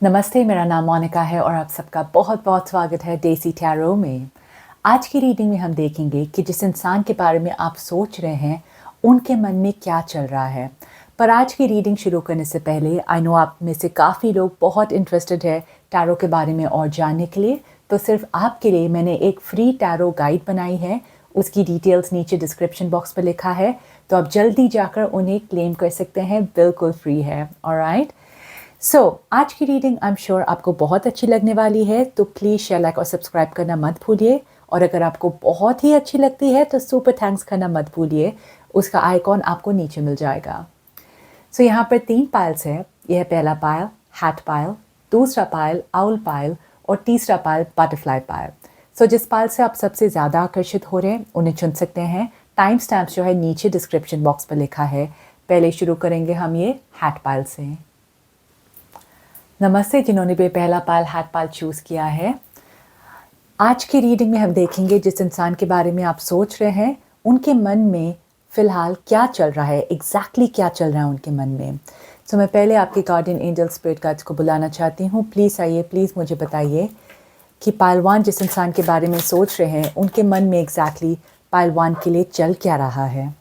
नमस्ते, मेरा नाम मोनिका है और आप सबका बहुत बहुत स्वागत है डेसी टैरो में। आज की रीडिंग में हम देखेंगे कि जिस इंसान के बारे में आप सोच रहे हैं उनके मन में क्या चल रहा है। पर आज की रीडिंग शुरू करने से पहले आई नो आप में से काफ़ी लोग बहुत इंटरेस्टेड है टैरो के बारे में और जानने के लिए, तो सिर्फ आपके लिए मैंने एक फ्री टैरो गाइड बनाई है। उसकी डिटेल्स नीचे डिस्क्रिप्शन बॉक्स पर लिखा है, तो आप जल्दी जाकर उन्हें क्लेम कर सकते हैं, बिल्कुल फ्री है। ऑलराइट, आज की रीडिंग आई एम श्योर आपको बहुत अच्छी लगने वाली है, तो प्लीज़ शेयर, लाइक और सब्सक्राइब करना मत भूलिए। और अगर आपको बहुत ही अच्छी लगती है तो सुपर थैंक्स करना मत भूलिए, उसका आइकॉन आपको नीचे मिल जाएगा। यहाँ पर 3 पाइल्स है। यह पहला पाइल हैट पाइल, दूसरा पाइल आउल पाइल और तीसरा पाइल बटरफ्लाई पाइल। जिस पाइल से आप सबसे ज़्यादा आकर्षित हो रहे हैं उन्हें चुन सकते हैं। टाइम स्टैम्प जो है नीचे डिस्क्रिप्शन बॉक्स पर लिखा है। पहले शुरू करेंगे हम ये हैट पाइल से। नमस्ते जिन्होंने भी पहला पाइल हैट पाइल चूज़ किया है। आज की रीडिंग में हम देखेंगे जिस इंसान के बारे में आप सोच रहे हैं उनके मन में फ़िलहाल क्या चल रहा है, एग्जैक्टली क्या चल रहा है उनके मन में। मैं पहले आपके गार्डियन एंजल स्पिरिट गाइड्स को बुलाना चाहती हूँ। प्लीज़ आइए, प्लीज़ मुझे बताइए कि पाइल 1 जिस इंसान के बारे में सोच रहे हैं उनके मन में एग्जैक्टली पाइल 1 के लिए चल क्या रहा है।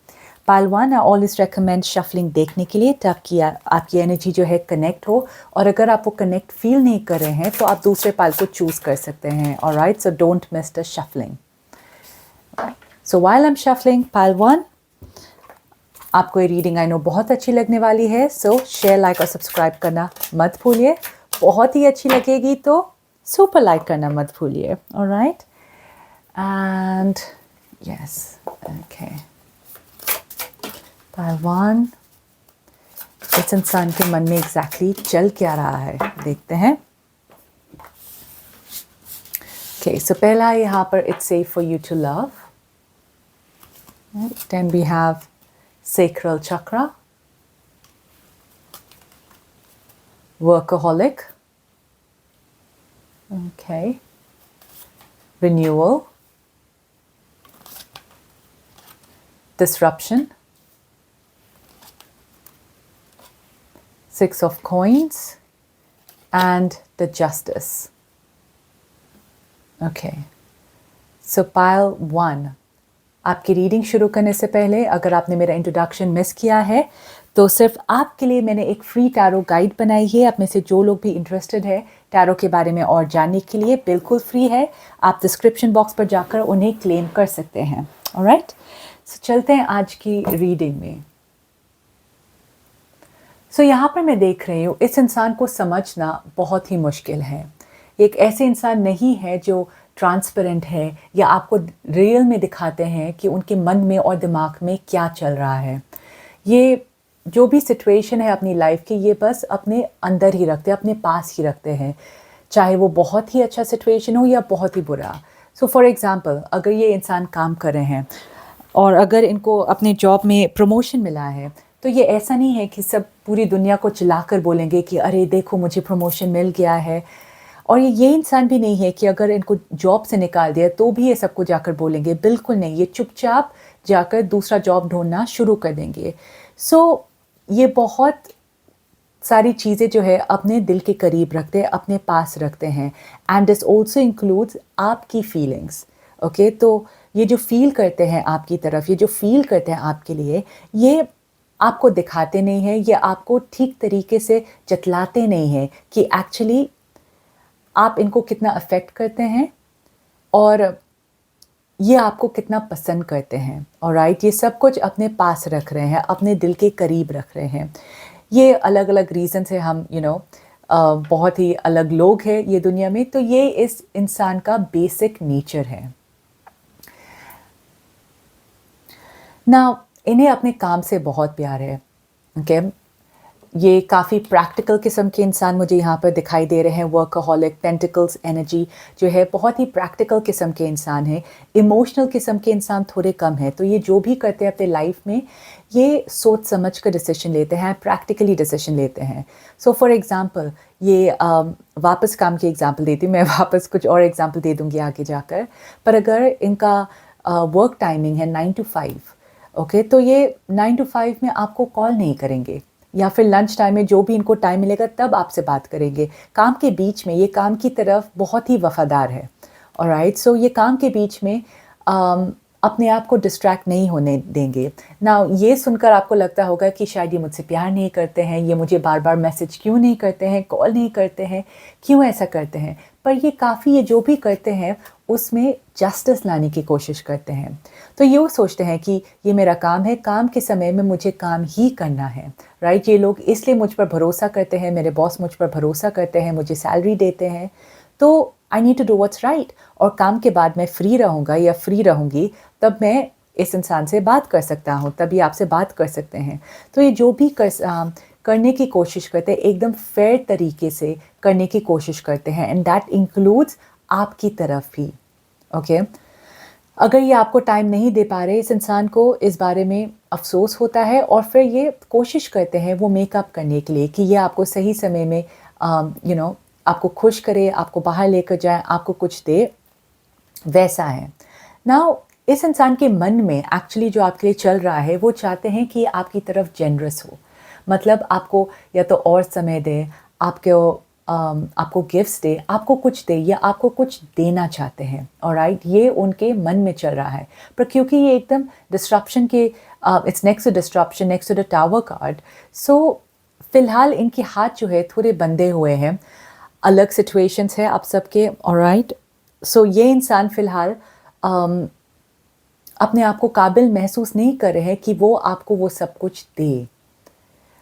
Pile 1 I always recommend shuffling देखने के लिए, ताकि आपकी एनर्जी जो है कनेक्ट हो। और अगर आप वो कनेक्ट फील नहीं कर रहे हैं तो आप दूसरे पाइल को चूज़ कर सकते हैं। Alright, so don't miss the shuffling. So while I am shuffling pile 1, आपको ये रीडिंग आई नो बहुत अच्छी लगने वाली है। सो शेयर, लाइक और सब्सक्राइब करना मत भूलिए। बहुत ही अच्छी लगेगी तो सुपर लाइक करना मत भूलिए। Alright, and yes, okay. Pile 1, इस इंसान के मन में एग्जैक्टली चल क्या रहा है, देखते हैं। ओके, सो पहला यहाँ पर it's safe for you to love. Then we have sacral chakra, workaholic, okay, renewal, disruption, 6 of coins, and the justice. Okay, so pile 1, आपकी रीडिंग शुरू करने से पहले अगर आपने मेरा इंट्रोडक्शन मिस किया है तो सिर्फ आपके लिए मैंने एक फ्री टैरो गाइड बनाई है। आप में से जो लोग भी इंटरेस्टेड है टैरो के बारे में और जानने के लिए, बिल्कुल फ्री है। आप डिस्क्रिप्शन बॉक्स पर जाकर उन्हें क्लेम कर सकते हैं। ऑलराइट, सो चलते हैं आज की रीडिंग में। यहाँ पर मैं देख रही हूँ इस इंसान को समझना बहुत ही मुश्किल है। एक ऐसे इंसान नहीं है जो ट्रांसपेरेंट है या आपको रियल में दिखाते हैं कि उनके मन में और दिमाग में क्या चल रहा है। ये जो भी सिचुएशन है अपनी लाइफ की, ये बस अपने अंदर ही रखते हैं, अपने पास ही रखते हैं, चाहे वो बहुत ही अच्छा सिचुएशन हो या बहुत ही बुरा। फॉर एग्ज़ाम्पल, अगर ये इंसान काम कर रहे हैं और अगर इनको अपने जॉब में प्रमोशन मिला है, तो ये ऐसा नहीं है कि सब पूरी दुनिया को चिल्लाकर बोलेंगे कि अरे देखो मुझे प्रमोशन मिल गया है। और ये इंसान भी नहीं है कि अगर इनको जॉब से निकाल दिया तो भी ये सबको जाकर बोलेंगे, बिल्कुल नहीं। ये चुपचाप जाकर दूसरा जॉब ढूंढना शुरू कर देंगे। ये बहुत सारी चीज़ें जो है अपने दिल के करीब रखते हैं, अपने पास रखते हैं। एंड दिस ऑल्सो इंक्लूड्स आपकी फीलिंग्स। ओके, तो ये जो फील करते हैं आपकी तरफ, ये जो फील करते हैं आपके लिए, ये आपको दिखाते नहीं हैं, ये आपको ठीक तरीके से जतलाते नहीं हैं कि एक्चुअली आप इनको कितना अफेक्ट करते हैं और ये आपको कितना पसंद करते हैं। ऑलराइट, ये सब कुछ अपने पास रख रहे हैं, अपने दिल के करीब रख रहे हैं। ये अलग अलग रीज़न से हम बहुत ही अलग लोग हैं ये दुनिया में, तो ये इस इंसान का बेसिक नेचर है ना। इन्हें अपने काम से बहुत प्यार है। ओके, ये काफ़ी प्रैक्टिकल किस्म के इंसान मुझे यहाँ पर दिखाई दे रहे हैं। वर्कaholic, पेंटिकल्स एनर्जी जो है, बहुत ही प्रैक्टिकल किस्म के इंसान है। इमोशनल किस्म के इंसान थोड़े कम है। तो ये जो भी करते हैं अपने लाइफ में, ये सोच समझ कर डिसीजन लेते हैं, प्रैक्टिकली डिसीजन लेते हैं। फॉर एग्ज़ाम्पल, ये वापस काम की एग्ज़ाम्पल देती हूँ मैं, वापस कुछ और एग्ज़ाम्पल दे दूँगी आगे जाकर। पर अगर इनका वर्क टाइमिंग है 9 to 5, ओके, तो ये 9 to 5 में आपको कॉल नहीं करेंगे, या फिर लंच टाइम में जो भी इनको टाइम मिलेगा तब आपसे बात करेंगे। काम के बीच में ये काम की तरफ बहुत ही वफ़ादार है। ऑलराइट, सो ये काम के बीच में अपने आप को डिस्ट्रैक्ट नहीं होने देंगे ना। ये सुनकर आपको लगता होगा कि शायद ये मुझसे प्यार नहीं करते हैं, ये मुझे बार बार मैसेज क्यों नहीं करते हैं, कॉल नहीं करते हैं, क्यों ऐसा करते हैं। पर ये काफ़ी, ये जो भी करते हैं उसमें जस्टिस लाने की कोशिश करते हैं। तो ये सोचते हैं कि ये मेरा काम है, काम के समय में मुझे काम ही करना है। राइट, ये लोग इसलिए मुझ पर भरोसा करते हैं, मेरे बॉस मुझ पर भरोसा करते हैं, मुझे सैलरी देते हैं, तो I need to do what's right. और काम के बाद मैं फ्री रहूँगा या फ्री रहूँगी तब मैं इस इंसान से बात कर सकता हूँ, तभी आपसे बात कर सकते हैं। तो ये जो भी करने की कोशिश करते हैं एकदम फेयर तरीके से करने की कोशिश करते हैं, एंड दैट इंक्लूड्स आपकी तरफ भी। ओके, अगर ये आपको टाइम नहीं दे पा रहे, इस इंसान को इस बारे में अफसोस होता है और फिर ये कोशिश करते हैं वो मेकअप करने के लिए कि ये आपको सही समय में आपको खुश करे, आपको बाहर लेकर जाए, आपको कुछ दे, वैसा है। नाउ इस इंसान के मन में एक्चुअली जो आपके लिए चल रहा है, वो चाहते हैं कि आपकी तरफ जेनरस हो, मतलब आपको या तो और समय दे, आपको गिफ्ट्स दे, आपको कुछ दे, या आपको कुछ देना चाहते हैं। ऑलराइट, ये उनके मन में चल रहा है। पर क्योंकि ये एकदम डिस्ट्रप्शन के it's next to disruption, next to the tower card, so फिलहाल इनके हाथ जो है थोड़े बंधे हुए हैं। अलग सिचुएशंस है आप सबके। ऑलराइट, सो ये इंसान फिलहाल अपने आप को काबिल महसूस नहीं कर रहे हैं कि वो आपको वो सब कुछ दे।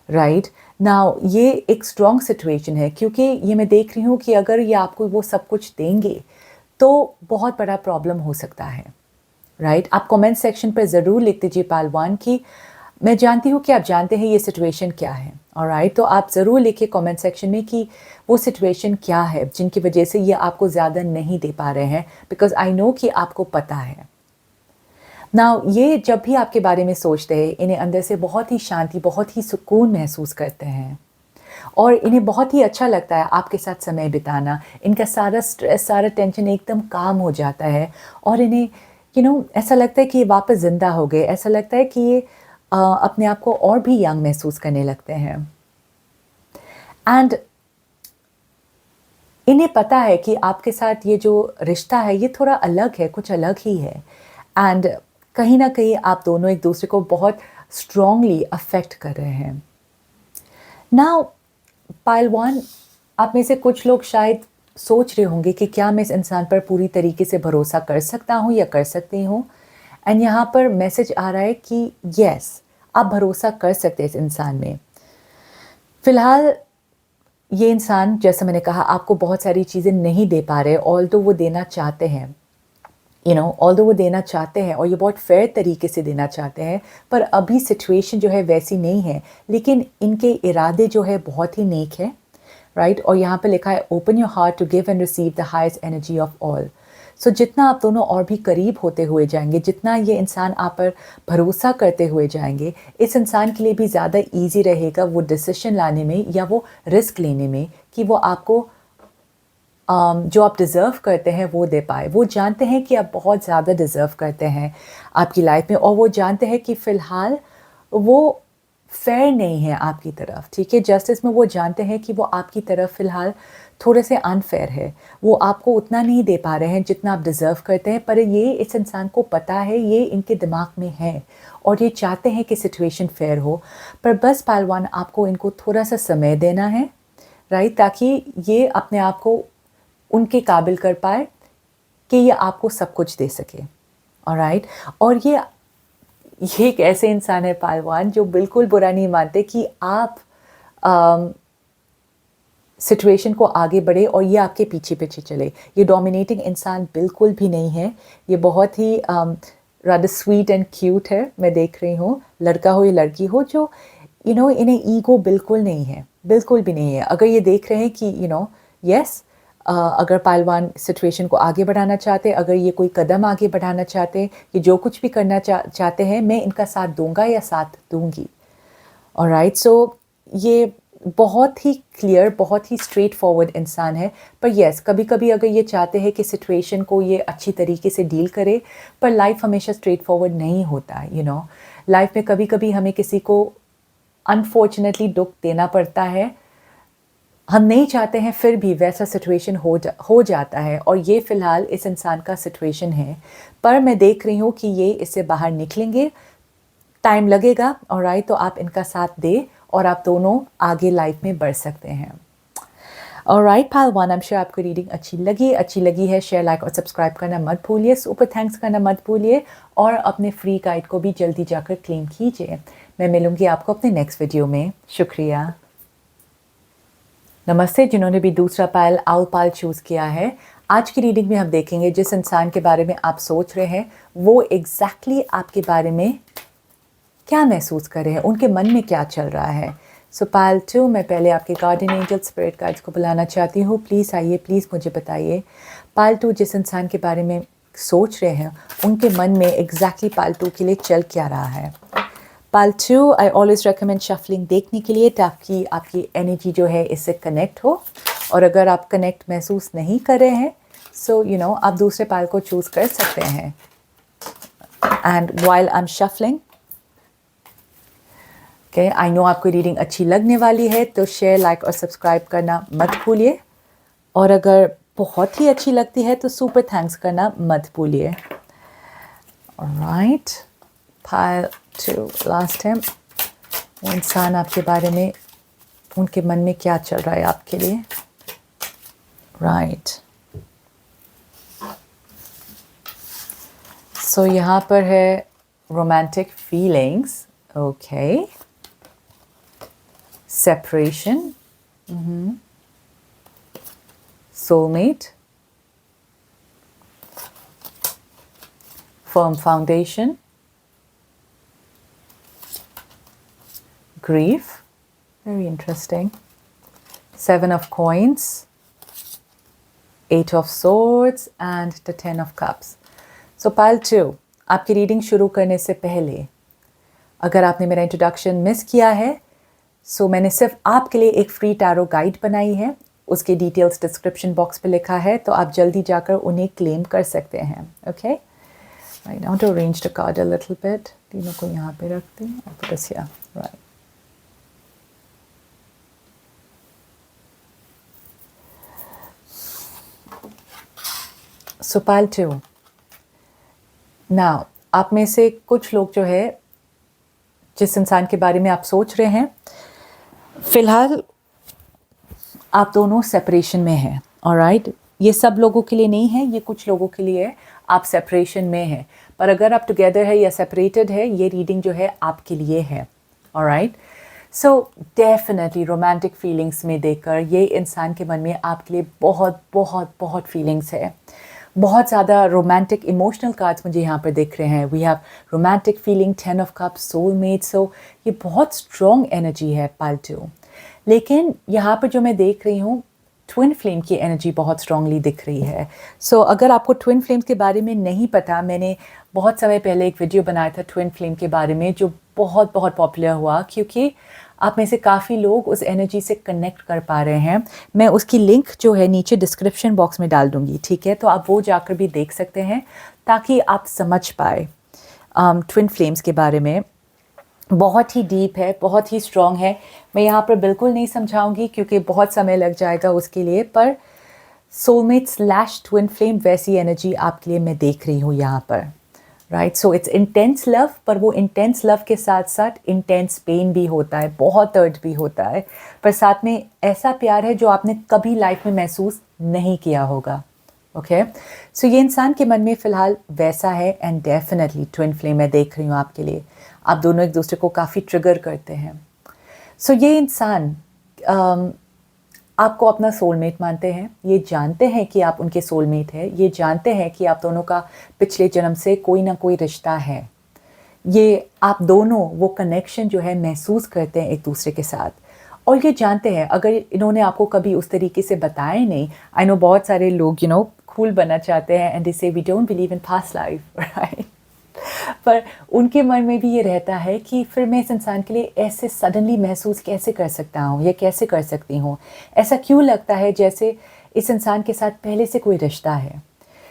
राइट नाउ, ये एक स्ट्रॉन्ग सिचुएशन है क्योंकि ये मैं देख रही हूँ कि अगर ये आपको वो सब कुछ देंगे तो बहुत बड़ा प्रॉब्लम हो सकता है। राइट, आप कमेंट सेक्शन पर ज़रूर लिख दीजिए पालवान कि मैं जानती हूँ कि आप जानते हैं ये सिचुएशन क्या है। ऑलराइट, तो आप ज़रूर लिखिए कमेंट सेक्शन में कि वो सिचुएशन क्या है जिनकी वजह से ये आपको ज़्यादा नहीं दे पा रहे हैं, बिकॉज आई नो कि आपको पता है। नाउ ये जब भी आपके बारे में सोचते हैं, इन्हें अंदर से बहुत ही शांति, बहुत ही सुकून महसूस करते हैं और इन्हें बहुत ही अच्छा लगता है आपके साथ समय बिताना। इनका सारा स्ट्रेस, सारा टेंशन एकदम काम हो जाता है और इन्हें ऐसा लगता है कि ये वापस ज़िंदा हो गए। ऐसा लगता है कि ये अपने आप को और भी यंग महसूस करने लगते हैं। एंड इन्हें पता है कि आपके साथ ये जो रिश्ता है ये थोड़ा अलग है, कुछ अलग ही है, एंड कहीं ना कहीं आप दोनों एक दूसरे को बहुत स्ट्रांगली अफेक्ट कर रहे हैं। नाउ पाइलवान, आप में से कुछ लोग शायद सोच रहे होंगे कि क्या मैं इस इंसान पर पूरी तरीके से भरोसा कर सकता हूँ या कर सकती हूँ, एंड यहाँ पर मैसेज आ रहा है कि यस, आप भरोसा कर सकते हैं इस इंसान में। फ़िलहाल ये इंसान, जैसा मैंने कहा, आपको बहुत सारी चीज़ें नहीं दे पा रहे, ऑल्दो वो देना चाहते हैं, ऑल्दो वो देना चाहते हैं और ये बहुत फेयर तरीके से देना चाहते हैं, पर अभी सिचुएशन जो है वैसी नहीं है, लेकिन इनके इरादे जो है बहुत ही नेक है। राइट, और यहाँ पे लिखा है open your heart to give and receive the highest energy of all. So जितना आप दोनों और भी करीब होते हुए जाएंगे, जितना ये इंसान आप पर भरोसा करते हुए जाएंगे, इस इंसान के लिए भी ज़्यादा ईजी रहेगा वो डिसीजन लाने में या वो रिस्क लेने में कि वो आपको जो आप डिज़र्व करते हैं वो दे पाए। वो जानते हैं कि आप बहुत ज़्यादा डिज़र्व करते हैं आपकी लाइफ में, और वो जानते हैं कि फ़िलहाल वो फेयर नहीं है आपकी तरफ। ठीक है, जस्टिस में वो जानते हैं कि वो आपकी तरफ फ़िलहाल थोड़े से अनफेयर है, वो आपको उतना नहीं दे पा रहे हैं जितना आप डिज़र्व करते हैं। पर ये इस इंसान को पता है, ये इनके दिमाग में है और ये चाहते हैं कि सिचुएशन फेयर हो। पर बस पहलवान, आपको इनको थोड़ा सा समय देना है, राइट, ताकि ये अपने आप को उनके काबिल कर पाए कि ये आपको सब कुछ दे सके। ऑलराइट, और ये एक ऐसे इंसान है पहलवान जो बिल्कुल बुरा नहीं मानते कि आप सिचुएशन को आगे बढ़े और ये आपके पीछे पीछे चले। ये डोमिनेटिंग इंसान बिल्कुल भी नहीं है, ये बहुत ही रादर स्वीट एंड क्यूट है। मैं देख रही हूँ, लड़का हो या लड़की हो, जो इन्हें ईगो बिल्कुल नहीं है, बिल्कुल भी नहीं है। अगर ये देख रहे हैं कि यस, अगर पहलवान सिचुएशन को आगे बढ़ाना चाहते, अगर ये कोई कदम आगे बढ़ाना चाहते, ये जो कुछ भी करना चाहते हैं, मैं इनका साथ दूंगा या साथ दूंगी। ऑलराइट, सो ये बहुत ही क्लियर, बहुत ही स्ट्रेट फॉरवर्ड इंसान है। पर यस, कभी कभी अगर ये चाहते हैं कि सिचुएशन को ये अच्छी तरीके से डील करे, पर लाइफ हमेशा स्ट्रेट फॉरवर्ड नहीं होता। लाइफ में कभी कभी हमें किसी को अनफॉर्चुनेटली दुख देना पड़ता है, हम नहीं चाहते हैं, फिर भी वैसा सिचुएशन हो जाता है। और ये फ़िलहाल इस इंसान का सिचुएशन है, पर मैं देख रही हूँ कि ये इससे बाहर निकलेंगे, टाइम लगेगा। ऑलराइट, तो आप इनका साथ दें और आप दोनों आगे लाइफ में बढ़ सकते हैं। Alright pile 1, I am sure आपको रीडिंग अच्छी लगी है, शेयर, लाइक और सब्सक्राइब करना मत भूलिए, सुपर थैंक्स करना मत भूलिए, और अपने फ्री गाइड को भी जल्दी जाकर क्लेम कीजिए। मैं मिलूंगी आपको अपने नेक्स्ट वीडियो में। शुक्रिया। नमस्ते जिन्होंने भी दूसरा पायल आउल पाल चूज़ किया है। आज की रीडिंग में हम देखेंगे जिस इंसान के बारे में आप सोच रहे हैं वो एग्जैक्टली आपके बारे में क्या महसूस कर रहे हैं, उनके मन में क्या चल रहा है। सो पायल 2, मैं पहले आपके गार्डियन एंजल स्पिरिट गाइड्स को बुलाना चाहती हूँ। प्लीज़ आइए, प्लीज़ मुझे बताइए पायल 2 जिस इंसान के बारे में सोच रहे हैं उनके मन में एग्जैक्टली पायल 2 के लिए चल क्या रहा है। पायल 2, आई ऑलवेज रेकमेंड शफलिंग देखने के लिए, ताकि आपकी एनर्जी जो है इससे कनेक्ट हो। और अगर आप कनेक्ट महसूस नहीं कर रहे हैं, सो आप दूसरे पायल को चूज़ कर सकते हैं। And while I am shuffling, okay, I know आपको रीडिंग अच्छी लगने वाली है, तो शेयर, लाइक और सब्सक्राइब करना मत भूलिए। और अगर बहुत ही अच्छी लगती है तो सुपर थैंक्स करना मत भूलिए। ऑलराइट, पायल 2, लास्ट टाइम वो इंसान आपके बारे में, उनके मन में क्या चल रहा है आपके लिए। राइट, सो यहाँ पर है romantic feelings, okay, separation, soulmate, firm foundation, grief, very interesting, 7 of coins, 8 of swords and the 10 of cups. So pile 2, आपकी रीडिंग शुरू करने से पहले अगर आपने मेरा इंट्रोडक्शन मिस किया है, सो मैंने सिर्फ आपके लिए एक फ्री टैरो गाइड बनाई है, उसके डिटेल्स डिस्क्रिप्शन बॉक्स पे लिखा है, तो आप जल्दी जाकर उन्हें क्लेम कर सकते हैं। Okay, right now to arrange the card a little bit, तीनों को यहाँ पे रखते हैं, राइट। सो पाइल 2, नाउ आप में से कुछ लोग जो है जिस इंसान के बारे में आप सोच रहे हैं, फिलहाल आप दोनों सेपरेशन में हैं। ऑलराइट, ये सब लोगों के लिए नहीं है, ये कुछ लोगों के लिए है, आप सेपरेशन में हैं। पर अगर आप टुगेदर है या सेपरेटेड है, ये रीडिंग जो है आपके लिए है। Alright, so definitely romantic feelings में देखकर ये इंसान के मन में आपके लिए बहुत बहुत बहुत फीलिंग्स है। बहुत ज़्यादा रोमांटिक इमोशनल कार्ड्स मुझे यहाँ पर दिख रहे हैं। We have romantic feeling, 10 of cups, soulmate, so ये बहुत स्ट्रॉन्ग एनर्जी है पाइल 2। लेकिन यहाँ पर जो मैं देख रही हूँ, ट्विन फ्लेम की एनर्जी बहुत स्ट्रांगली दिख रही है। सो अगर आपको ट्विन फ्लेम्स के बारे में नहीं पता, मैंने बहुत समय पहले एक वीडियो बनाया था ट्विन फ्लेम के बारे में, जो बहुत बहुत पॉपुलर हुआ, क्योंकि आप में से काफ़ी लोग उस एनर्जी से कनेक्ट कर पा रहे हैं। मैं उसकी लिंक जो है नीचे डिस्क्रिप्शन बॉक्स में डाल दूँगी, ठीक है, तो आप वो जाकर भी देख सकते हैं, ताकि आप समझ पाए ट्विन फ्लेम्स के बारे में। बहुत ही डीप है, बहुत ही स्ट्रॉन्ग है। मैं यहाँ पर बिल्कुल नहीं समझाऊंगी क्योंकि बहुत समय लग जाएगा उसके लिए, पर सोलमेट स्लैश ट्विन फ्लेम वैसी एनर्जी आपके लिए मैं देख रही हूँ यहाँ पर। Right, so it's intense love, पर वो इंटेंस लव के साथ साथ इंटेंस पेन भी होता है, बहुत दर्द भी होता है, पर साथ में ऐसा प्यार है जो आपने कभी लाइफ में महसूस नहीं किया होगा। ओके, सो ये इंसान के मन में फ़िलहाल वैसा है, एंड डेफिनेटली ट्विन फ्लेम मैं देख रही हूँ आपके लिए। आप दोनों एक दूसरे को काफ़ी ट्रिगर करते हैं। सो ये इंसान आपको अपना सोलमेट मानते हैं, ये जानते हैं कि आप उनके सोलमेट हैं, ये जानते हैं कि आप दोनों का पिछले जन्म से कोई ना कोई रिश्ता है। ये आप दोनों वो कनेक्शन जो है महसूस करते हैं एक दूसरे के साथ, और ये जानते हैं, अगर इन्होंने आपको कभी उस तरीके से बताया नहीं, आई नो बहुत सारे लोग कूल बनना चाहते हैं and they say we don't believe in past life, right, पर उनके मन में भी ये रहता है कि फिर मैं इस इंसान के लिए ऐसे सडनली महसूस कैसे कर सकता हूँ या कैसे कर सकती हूँ, ऐसा क्यों लगता है जैसे इस इंसान के साथ पहले से कोई रिश्ता है।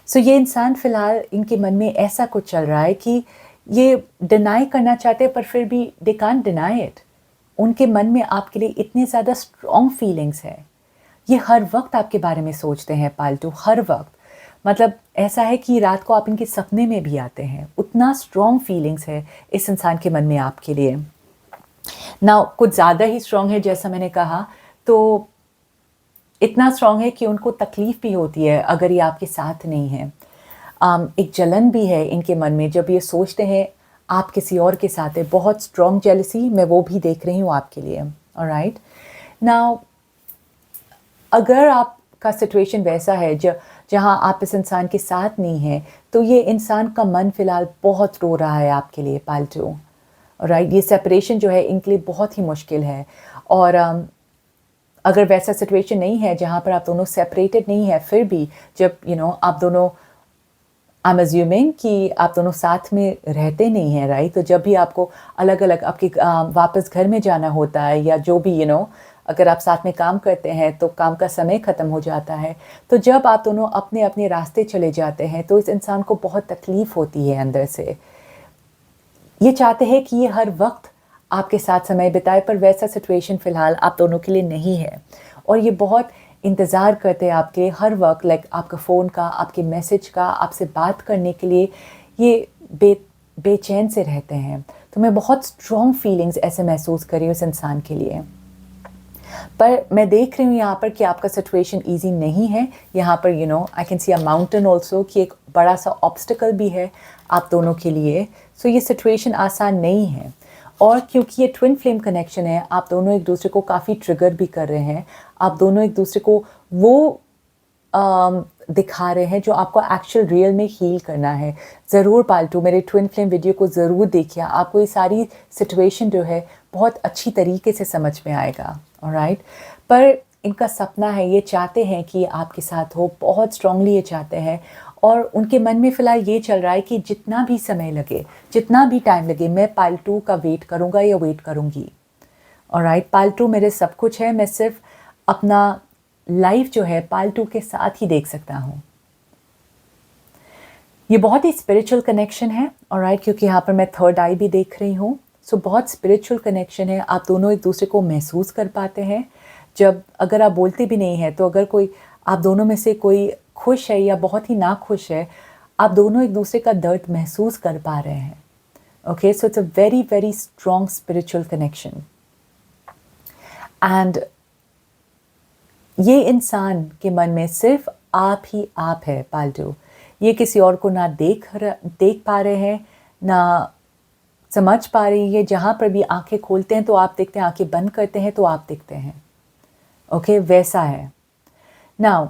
सो ये इंसान फ़िलहाल इनके मन में ऐसा कुछ चल रहा है कि ये डिनाई करना चाहते हैं, पर फिर भी दे कांट डिनाई इट। उनके मन में आपके लिए इतने ज़्यादा स्ट्रॉन्ग फीलिंग्स है। ये हर वक्त आपके बारे में सोचते हैं पालतू, हर वक्त। मतलब ऐसा है कि रात को आप इनके सपने में भी आते हैं। उतना स्ट्रॉन्ग फीलिंग्स है इस इंसान के मन में आपके लिए। ना कुछ ज़्यादा ही स्ट्रॉन्ग है, जैसा मैंने कहा, तो इतना स्ट्रॉन्ग है कि उनको तकलीफ़ भी होती है अगर ये आपके साथ नहीं है। एक जलन भी है इनके मन में जब ये सोचते हैं आप किसी और के साथ है। बहुत स्ट्रॉन्ग जेलसी, मैं वो भी देख रही हूँ आपके लिए। ऑलराइट, नाउ अगर आपका सिचुएशन वैसा है जहाँ आप इस इंसान के साथ नहीं हैं, तो ये इंसान का मन फ़िलहाल बहुत रो रहा है आपके लिए पालतू। राइट, ये सेपरेशन जो है इनके लिए बहुत ही मुश्किल है। और अगर वैसा सिचुएशन नहीं है जहाँ पर आप दोनों सेपरेटेड नहीं है, फिर भी जब आप दोनों, आई एम अज्यूमिंग कि आप दोनों साथ में रहते नहीं हैं, राइट? तो जब भी आपको अलग अलग आपके वापस घर में जाना होता है, या जो भी अगर आप साथ में काम करते हैं तो काम का समय ख़त्म हो जाता है। तो जब आप दोनों अपने अपने रास्ते चले जाते हैं तो इस इंसान को बहुत तकलीफ़ होती है अंदर से। ये चाहते हैं कि ये हर वक्त आपके साथ समय बिताए, पर वैसा सिचुएशन फ़िलहाल आप दोनों के लिए नहीं है। और ये बहुत इंतज़ार करते हैं आपके हर वक्त, लाइक आपका फ़ोन का, आपके मैसेज का, आपसे बात करने के लिए ये बेचैन से रहते हैं। तो मैं बहुत स्ट्रॉन्ग फीलिंग्स ऐसे महसूस कर रही हूँ इस इंसान के लिए। पर मैं देख रही हूँ यहाँ पर कि आपका सिचुएशन ईजी नहीं है। यहाँ पर I can see a mountain also, कि एक बड़ा सा ऑब्स्टिकल भी है आप दोनों के लिए। सो ये सिचुएशन आसान नहीं है। और क्योंकि ये ट्विन फ्लेम कनेक्शन है, आप दोनों एक दूसरे को काफ़ी ट्रिगर भी कर रहे हैं। आप दोनों एक दूसरे को वो दिखा रहे हैं जो आपको एक्चुअल रियल में हील करना है। ज़रूर पालतू मेरे ट्विन फ्लेम वीडियो को ज़रूर देखिए, आपको ये सारी सिचुएशन जो है बहुत अच्छी तरीके से समझ में आएगा। ऑलराइट, पर इनका सपना है, ये चाहते हैं कि आपके साथ हो, बहुत स्ट्रांगली ये चाहते हैं। और उनके मन में फ़िलहाल ये चल रहा है कि जितना भी समय लगे, जितना भी टाइम लगे, मैं पालतू का वेट करूँगा या वेट करूँगी। ऑलराइट, पालतू मेरे सब कुछ है, मैं सिर्फ अपना लाइफ जो है पालतू के साथ ही देख सकता हूँ। ये बहुत ही स्पिरिचुअल कनेक्शन है। ऑलराइट, क्योंकि यहाँ पर मैं थर्ड आई भी देख रही हूँ। सो बहुत स्पिरिचुअल कनेक्शन है। आप दोनों एक दूसरे को महसूस कर पाते हैं। जब अगर आप बोलते भी नहीं हैं, तो अगर कोई आप दोनों में से कोई खुश है या बहुत ही ना खुश है, आप दोनों एक दूसरे का दर्द महसूस कर पा रहे हैं। Okay, so it's a very very strong spiritual connection. And ये इंसान के मन में सिर्फ आप ही आप है पालतू। ये किसी और को ना देख पा रहे हैं, ना समझ पा रही है। जहाँ पर भी आंखें खोलते हैं तो आप दिखते हैं, आंखें बंद करते हैं तो आप दिखते हैं। ओके, वैसा है। नाउ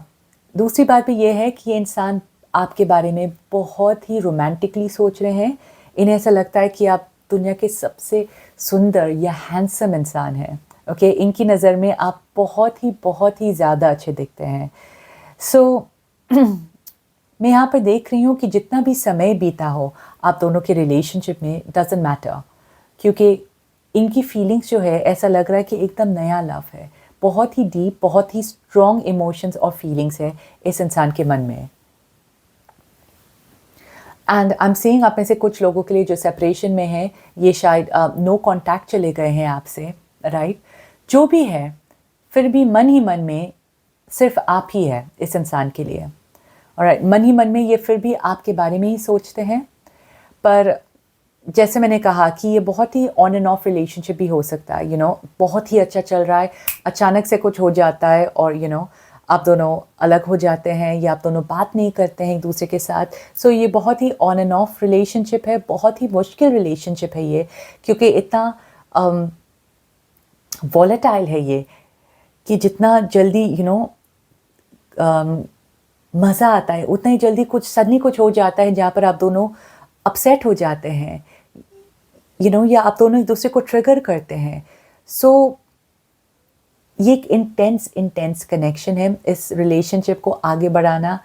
दूसरी बात भी ये है कि ये इंसान आपके बारे में बहुत ही रोमांटिकली सोच रहे हैं। इन्हें ऐसा लगता है कि आप दुनिया के सबसे सुंदर या हैंडसम इंसान हैं। ओके, इनकी नज़र में आप बहुत ही ज़्यादा अच्छे दिखते हैं। सो मैं यहाँ पर देख रही हूँ कि जितना भी समय बीता हो आप दोनों के रिलेशनशिप में, डजंट मैटर, क्योंकि इनकी फीलिंग्स जो है ऐसा लग रहा है कि एकदम नया लव है। बहुत ही डीप, बहुत ही स्ट्रॉन्ग इमोशंस और फीलिंग्स है इस इंसान के मन में। एंड आई एम सेइंग आप में से कुछ लोगों के लिए जो सेपरेशन में है, ये शायद नो कॉन्टैक्ट चले गए हैं आपसे, राइट? जो भी है, फिर भी मन ही मन में सिर्फ आप ही है इस इंसान के लिए। ऑलराइट, मन ही मन में ये फिर भी आपके बारे में ही सोचते हैं। पर जैसे मैंने कहा कि ये बहुत ही ऑन एंड ऑफ रिलेशनशिप भी हो सकता है। बहुत ही अच्छा चल रहा है, अचानक से कुछ हो जाता है और आप दोनों अलग हो जाते हैं या आप दोनों बात नहीं करते हैं एक दूसरे के साथ। सो ये बहुत ही ऑन एंड ऑफ रिलेशनशिप है, बहुत ही मुश्किल रिलेशनशिप है ये, क्योंकि इतना वॉलेटाइल है ये कि जितना जल्दी मज़ा आता है उतना ही जल्दी कुछ सडनली कुछ हो जाता है जहाँ पर आप दोनों अपसेट हो जाते हैं, या आप दोनों एक दूसरे को ट्रिगर करते हैं। सो ये एक इंटेंस कनेक्शन है। इस रिलेशनशिप को आगे बढ़ाना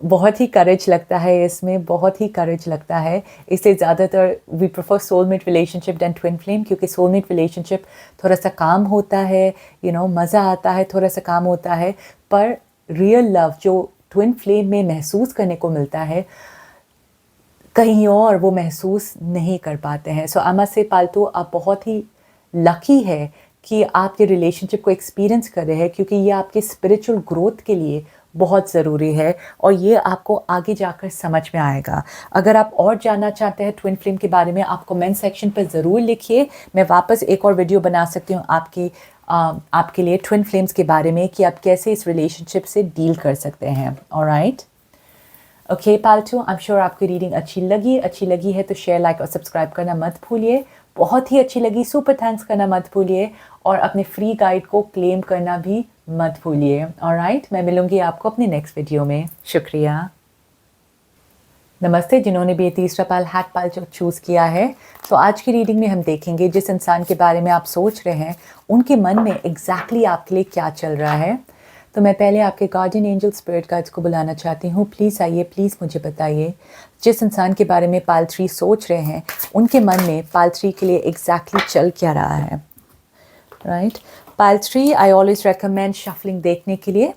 बहुत ही करेज लगता है, इसमें बहुत ही करेज लगता है। इसलिए ज़्यादातर we prefer soulmate relationship than twin flame, क्योंकि सोलमेट रिलेशनशिप थोड़ा सा काम होता है, मज़ा आता है, थोड़ा सा काम होता है। पर रियल लव जो ट्विन फ्लेम में महसूस करने को मिलता है, कहीं और वो महसूस नहीं कर पाते हैं। सो अमा से पालतू आप बहुत ही लकी है कि आप ये रिलेशनशिप को एक्सपीरियंस कर रहे हैं, क्योंकि ये आपके स्पिरिचुअल ग्रोथ के लिए बहुत ज़रूरी है और ये आपको आगे जाकर समझ में आएगा। अगर आप और जानना चाहते हैं ट्विन फ्लेम के बारे में, आप कमेंट सेक्शन पर ज़रूर लिखिए। मैं वापस एक और वीडियो बना सकती हूँ आपके लिए ट्विन फ्लेम्स के बारे में, कि आप कैसे इस रिलेशनशिप से डील कर सकते हैं। ऑलराइट, ओके पालतू, आई एम श्योर आपकी रीडिंग अच्छी लगी है तो शेयर, लाइक और सब्सक्राइब करना मत भूलिए। बहुत ही अच्छी लगी, सुपर थैंक्स करना मत भूलिए और अपने फ्री गाइड को क्लेम करना भी मत भूलिए। ऑलराइट, मैं मिलूंगी आपको अपनी नेक्स्ट वीडियो में। शुक्रिया। नमस्ते जिन्होंने भी ये तीसरा पाल हैट पाल जो चूज़ किया है। तो आज की रीडिंग में हम देखेंगे जिस इंसान के बारे में आप सोच रहे हैं उनके मन में एग्जैक्टली आपके लिए क्या चल रहा है। तो मैं पहले आपके गार्डियन एंजल स्पिरिट गाइड्स को बुलाना चाहती हूँ। प्लीज़ आइए, प्लीज़ मुझे बताइए जिस इंसान के बारे में पाल 3 सोच रहे हैं उनके मन में पाल 3 के लिए एग्जैक्टली चल क्या रहा है। Right, Pal 3 I always recommend shuffling देखने के लिए,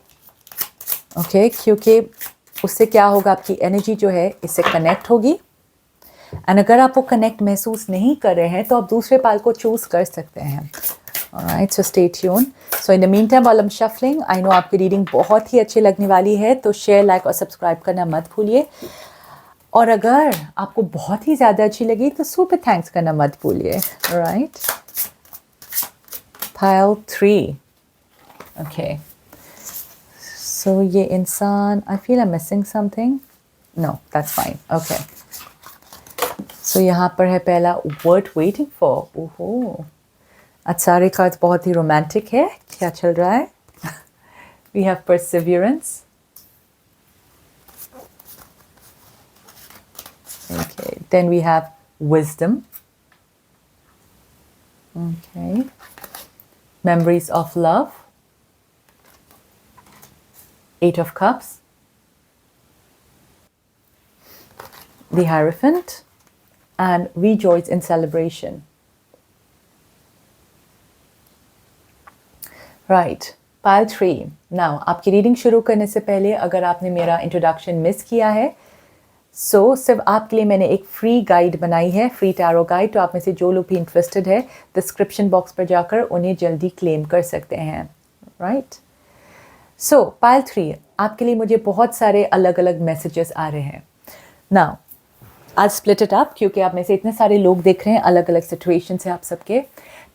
ओके, क्योंकि उससे क्या होगा, आपकी एनर्जी जो है इससे कनेक्ट होगी। एंड अगर आप वो कनेक्ट महसूस नहीं कर रहे हैं तो आप दूसरे पाल को चूज़ कर सकते हैं। Alright, so stay tune. So in the mean time while I am shuffling, I know आपकी रीडिंग बहुत ही अच्छी लगने वाली है, तो शेयर, लाइक और सब्सक्राइब करना मत भूलिए। और अगर आपको बहुत ही ज़्यादा अच्छी लगी तो सुपर थैंक्स करना मत भूलिए। Alright, pile 3, okay. सो ये इंसान, I feel I am missing something, no that's fine, okay. So यहाँ पर है पहला वर्ड वेटिंग फॉर। ओहो, आज सारे कार्ड्स बहुत ही रोमांटिक है, क्या चल रहा है? We have perseverance, okay, then we have wisdom, okay, memories of love, 8 of cups, the Hierophant, and rejoice in celebration. Right, pile 3. Now, आपकी रीडिंग शुरू करने से पहले अगर आपने मेरा इंट्रोडक्शन मिस किया है, सिर्फ आपके लिए मैंने एक फ्री गाइड बनाई है, फ्री टैरो गाइड। तो आप में से जो लोग भी इंटरेस्टेड है डिस्क्रिप्शन बॉक्स पर जाकर उन्हें जल्दी क्लेम कर सकते हैं। राइट, सो पाइल 3 आपके लिए मुझे बहुत सारे अलग अलग मैसेजेस आ रहे हैं। नाउ आज स्प्लिट इट अप, क्योंकि आप में से इतने सारे लोग देख रहे हैं, अलग अलग सिचुएशन है आप सबके।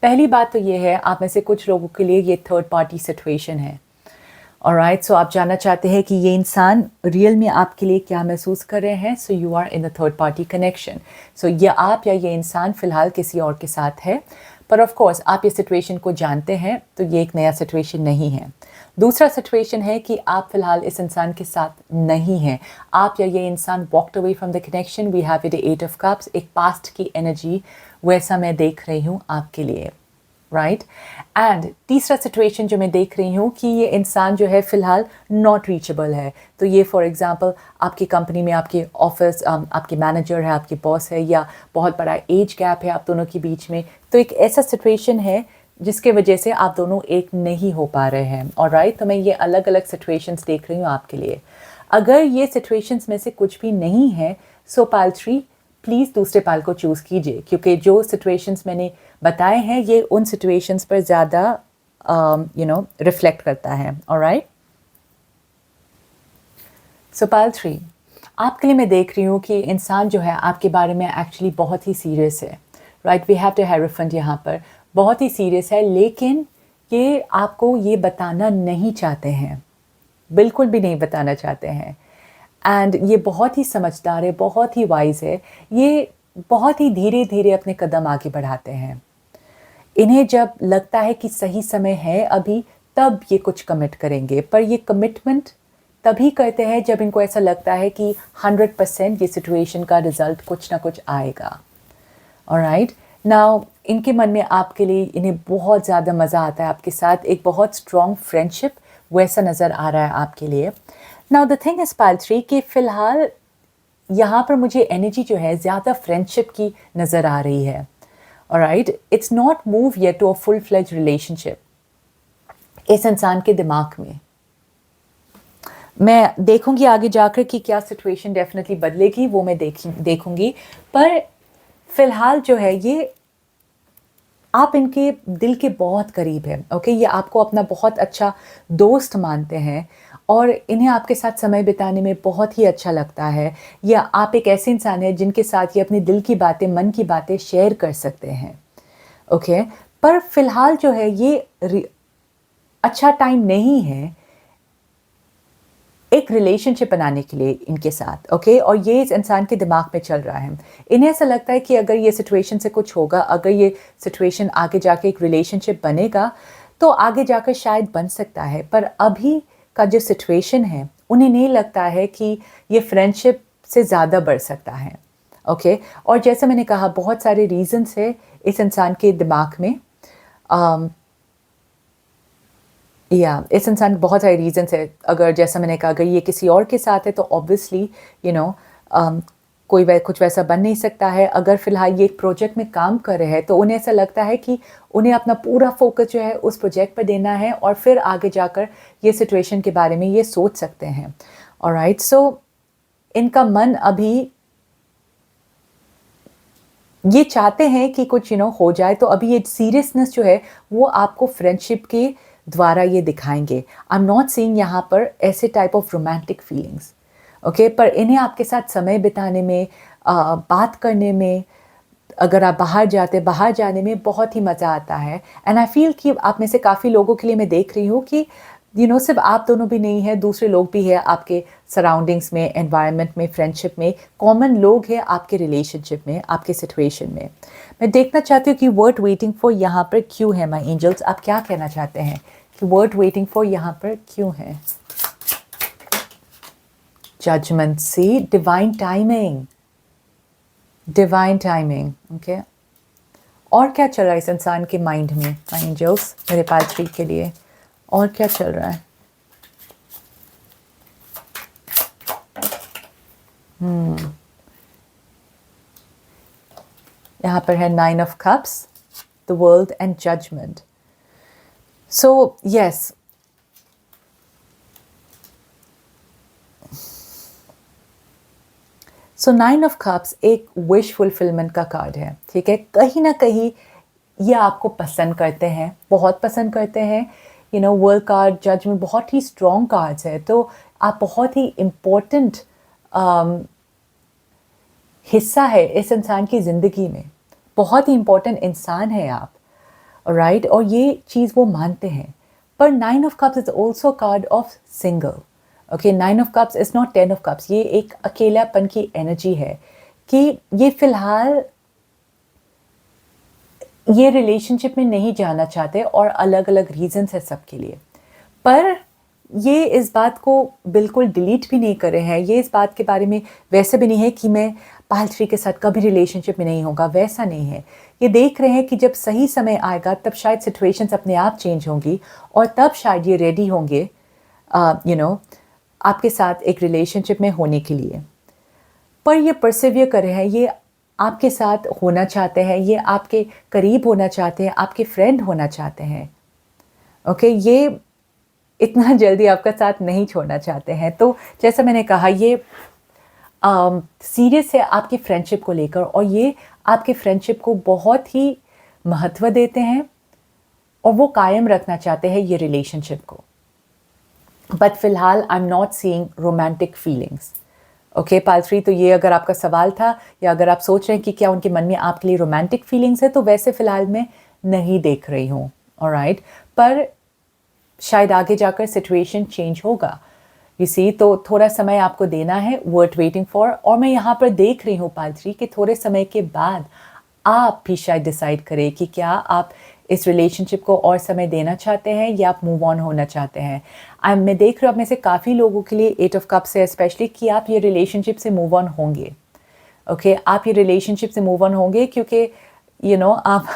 पहली बात तो ये है, आप में से कुछ लोगों के लिए ये थर्ड पार्टी सिचुएशन है। ऑलराइट, सो आप जानना चाहते हैं कि ये इंसान रियल में आपके लिए क्या महसूस कर रहे हैं। So you are in a third party connection. So ये आप या ये इंसान फ़िलहाल किसी और के साथ है, पर ऑफ कोर्स आप ये सिचुएशन को जानते हैं, तो ये एक नया सिचुएशन नहीं है। दूसरा सिचुएशन है कि आप फ़िलहाल इस इंसान के साथ नहीं हैं, आप या ये इंसान walked away from the connection. We have it 8 of cups, एक पास्ट की एनर्जी, वैसा मैं देख रही हूँ आपके लिए। राइट, एंड तीसरा सिचुएशन जो मैं देख रही हूँ कि ये इंसान जो है फ़िलहाल नॉट रीचेबल है। तो ये फॉर एग्जांपल आपकी कंपनी में आपके ऑफिस, आपके मैनेजर है, आपके बॉस है, या बहुत बड़ा एज गैप है आप दोनों के बीच में। तो एक ऐसा सिचुएशन है जिसके वजह से आप दोनों एक नहीं हो पा रहे हैं। और राइट, तो मैं ये अलग अलग सिचुएशंस देख रही हूँ आपके लिए। अगर ये सिचुएशंस में से कुछ भी नहीं है, सो पाइल 3 प्लीज़ दूसरे पाल को चूज़ कीजिए, क्योंकि जो सिचुएशंस मैंने बताए हैं ये उन सिचुएशंस पर ज़्यादा रिफ्लेक्ट करता है। ऑलराइट, सो पाइल 3 आपके लिए मैं देख रही हूँ कि इंसान जो है आपके बारे में एक्चुअली बहुत ही सीरियस है। Right, we have the hierophant यहाँ पर, बहुत ही सीरियस है, लेकिन ये आपको ये बताना नहीं चाहते हैं, बिल्कुल भी नहीं बताना चाहते हैं। एंड ये बहुत ही समझदार है, बहुत ही वाइज है, ये बहुत ही धीरे धीरे अपने कदम आगे बढ़ाते हैं। इन्हें जब लगता है कि सही समय है अभी, तब ये कुछ कमिट करेंगे, पर ये कमिटमेंट तभी करते हैं जब इनको ऐसा लगता है कि 100% ये सिचुएशन का रिजल्ट कुछ ना कुछ आएगा। ऑलराइट, नाउ इनके मन में आपके लिए, इन्हें बहुत ज़्यादा मज़ा आता है आपके साथ, एक बहुत स्ट्रॉन्ग फ्रेंडशिप वैसा नज़र आ रहा है आपके लिए। Now the thing is pile 3 कि फ़िलहाल यहाँ पर मुझे एनर्जी जो है ज़्यादा फ्रेंडशिप की नज़र आ रही है। Alright, it's not move yet to a full fledge relationship इस इंसान के दिमाग में। मैं देखूंगी आगे जाकर कि क्या सिचुएशन डेफिनेटली बदलेगी, वो मैं देखूंगी, पर फिलहाल जो है ये आप इनके दिल के बहुत करीब हैं, ओके? ये आपको अपना बहुत अच्छा दोस्त मानते हैं और इन्हें आपके साथ समय बिताने में बहुत ही अच्छा लगता है, या आप एक ऐसे इंसान हैं जिनके साथ ये अपने दिल की बातें, मन की बातें शेयर कर सकते हैं, ओके? पर फ़िलहाल जो है ये अच्छा टाइम नहीं है एक रिलेशनशिप बनाने के लिए इनके साथ, ओके? और ये इस इंसान के दिमाग में चल रहा है। इन्हें ऐसा लगता है कि अगर ये सिचुएशन से कुछ होगा, अगर ये सिचुएशन आगे जाके एक रिलेशनशिप बनेगा, तो आगे जाकर शायद बन सकता है। पर अभी का जो सिचुएशन है, उन्हें नहीं लगता है कि ये फ्रेंडशिप से ज़्यादा बढ़ सकता है, ओके? और जैसे मैंने कहा, बहुत सारे रीज़न्स हैं इस इंसान के दिमाग में। इस इंसान के बहुत सारे रीज़न्स है। अगर जैसा मैंने कहा, अगर ये किसी और के साथ है तो ऑब्वियसली यू नो कोई कुछ वैसा बन नहीं सकता है। अगर फ़िलहाल ये एक प्रोजेक्ट में काम कर रहे हैं तो उन्हें ऐसा लगता है कि उन्हें अपना पूरा फोकस जो है उस प्रोजेक्ट पर देना है और फिर आगे जाकर ये सिचुएशन के बारे में ये सोच सकते हैं। ऑलराइट, सो इनका मन अभी ये चाहते हैं कि कुछ हो जाए, तो अभी ये सीरियसनेस जो है वो आपको फ्रेंडशिप के द्वारा ये दिखाएंगे। आई एम नॉट सीइंग यहाँ पर ऐसे type of romantic feelings, okay? पर इन्हें आपके साथ समय बिताने में, बात करने में, अगर आप बाहर जाने में बहुत ही मज़ा आता है। एंड आई फील कि आप में से काफ़ी लोगों के लिए मैं देख रही हूँ कि सिर्फ आप दोनों भी नहीं हैं, दूसरे लोग भी हैं आपके सराउंडिंग्स में, एनवायरनमेंट में, फ्रेंडशिप में, कॉमन लोग हैं आपके रिलेशनशिप में, आपके सिचुएशन में। मैं देखना चाहती हूँ कि वर्ड वेटिंग फॉर यहाँ पर क्यों है माय एंजल्स। आप क्या कहना चाहते हैं कि वर्ड वेटिंग फॉर यहाँ पर क्यों है? जजमेंट, सी, डिवाइन टाइमिंग, ओके? और क्या चल रहा है इस इंसान के माइंड में माय एंजल्स, मेरे पास भी के लिए और क्या चल रहा है? यहाँ पर है 9 of cups, the world and judgement. So yes, so 9 of cups एक विश फुलफिलमेंट का कार्ड है, ठीक है? कहीं ना कहीं ये आपको पसंद करते हैं, बहुत पसंद करते हैं। वर्ल्ड कार्ड, जजमेंट बहुत ही स्ट्रॉन्ग कार्ड्स है, तो आप बहुत ही इम्पोर्टेंट हिस्सा है इस इंसान की ज़िंदगी में, बहुत ही इम्पोर्टेंट इंसान है आप, राइट? और ये चीज़ वो मानते हैं। पर 9 of cups is also card of single, okay? 9 of cups is not 10 of cups. ये एक अकेलापन की एनर्जी है कि ये फ़िलहाल ये रिलेशनशिप में नहीं जाना चाहते और अलग अलग रीजंस है सबके लिए। पर ये इस बात को बिल्कुल डिलीट भी नहीं कर रहे हैं। ये इस बात के बारे में वैसे भी नहीं है कि मैं पाल थ्री के साथ कभी रिलेशनशिप में नहीं होगा, वैसा नहीं है। ये देख रहे हैं कि जब सही समय आएगा तब शायद सिचुएशंस अपने आप चेंज होंगी और तब शायद ये रेडी होंगे आपके साथ एक रिलेशनशिप में होने के लिए। पर ये परसिवियर कर रहे हैं, ये आपके साथ होना चाहते हैं, ये आपके करीब होना चाहते हैं, आपके फ्रेंड होना चाहते हैं, ओके? ये इतना जल्दी आपका साथ नहीं छोड़ना चाहते हैं। तो जैसा मैंने कहा, ये सीरियस है आपकी फ्रेंडशिप को लेकर और ये आपके फ्रेंडशिप को बहुत ही महत्व देते हैं और वो कायम रखना चाहते हैं ये रिलेशनशिप को। बट फिलहाल I am not seeing romantic feelings, okay pal three? तो ये अगर आपका सवाल था या अगर आप सोच रहे हैं कि क्या उनके मन में आपके लिए रोमांटिक फीलिंग्स है, तो वैसे फ़िलहाल मैं नहीं देख रही हूँ, ऑलराइट? पर शायद आगे जाकर सिचुएशन चेंज होगा, यू सी। तो थोड़ा समय आपको देना है, वर्थ वेटिंग फॉर। और मैं यहाँ पर देख रही हूँ पाल थ्री कि थोड़े समय के बाद आप भी शायद डिसाइड करें कि क्या आप इस रिलेशनशिप को और समय देना चाहते हैं या आप मूव ऑन होना चाहते हैं। मैं देख रही हूँ आप में से काफ़ी लोगों के लिए 8 ऑफ कप्स है स्पेशली कि आप ये रिलेशनशिप से मूव ऑन होंगे, ओके? आप ये रिलेशनशिप से मूव ऑन होंगे क्योंकि आप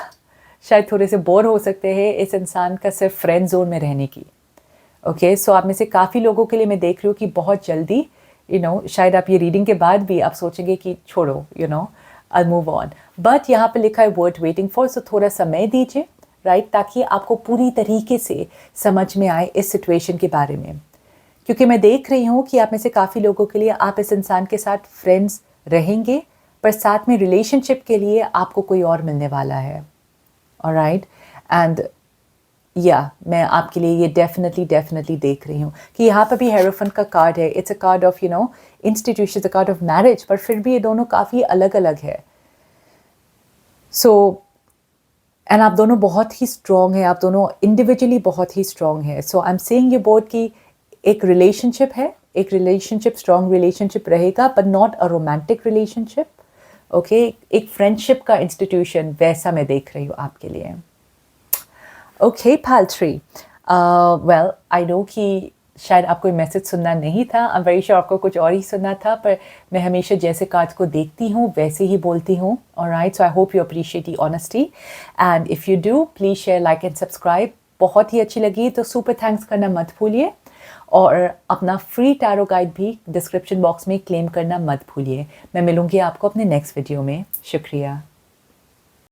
शायद थोड़े से बोर हो सकते हैं इस इंसान का सिर्फ फ्रेंड जोन में रहने की, ओके? सो आप में से काफ़ी लोगों के लिए मैं देख रही हूँ कि बहुत जल्दी शायद आप ये रीडिंग के बाद भी आप सोचेंगे कि छोड़ो, आई मूव ऑन। बट यहाँ पे लिखा है वर्थ वेटिंग फॉर, सो थोड़ा समय दीजिए, राइट? ताकि आपको पूरी तरीके से समझ में आए इस सिचुएशन के बारे में। क्योंकि मैं देख रही हूँ कि आप में से काफ़ी लोगों के लिए आप इस इंसान के साथ फ्रेंड्स रहेंगे, पर साथ में रिलेशनशिप के लिए आपको कोई और मिलने वाला है, ऑलराइट। एंड या मैं आपके लिए ये डेफिनेटली देख रही हूँ कि यहाँ पर भी हेरोफेंट का कार्ड है। It's a card of institution, a card of marriage, पर फिर भी ये दोनों काफ़ी अलग अलग है। सो एंड आप दोनों बहुत ही स्ट्रॉन्ग हैं, आप दोनों इंडिविजुअली बहुत ही स्ट्रॉन्ग हैं। So I am saying you both कि एक रिलेशनशिप है, एक रिलेशनशिप, स्ट्रॉन्ग रिलेशनशिप रहेगा, but not a romantic relationship. Okay, एक फ्रेंडशिप का इंस्टीट्यूशन वैसा मैं देख रही हूँ आपके लिए। Okay pal three, well I know कि शायद आपको ये मैसेज सुनना नहीं था, आई एम वेरी श्योर आपको कुछ और ही सुनना था, पर मैं हमेशा जैसे कार्ड्स को देखती हूँ वैसे ही बोलती हूँ। Alright, so I hope you appreciate the honesty, and if you do please share, like and subscribe. बहुत ही अच्छी लगी तो सुपर थैंक्स करना मत भूलिए, और अपना फ्री टैरो गाइड भी डिस्क्रिप्शन बॉक्स में क्लेम करना मत भूलिए। मैं मिलूँगी आपको अपने नेक्स्ट वीडियो में। शुक्रिया।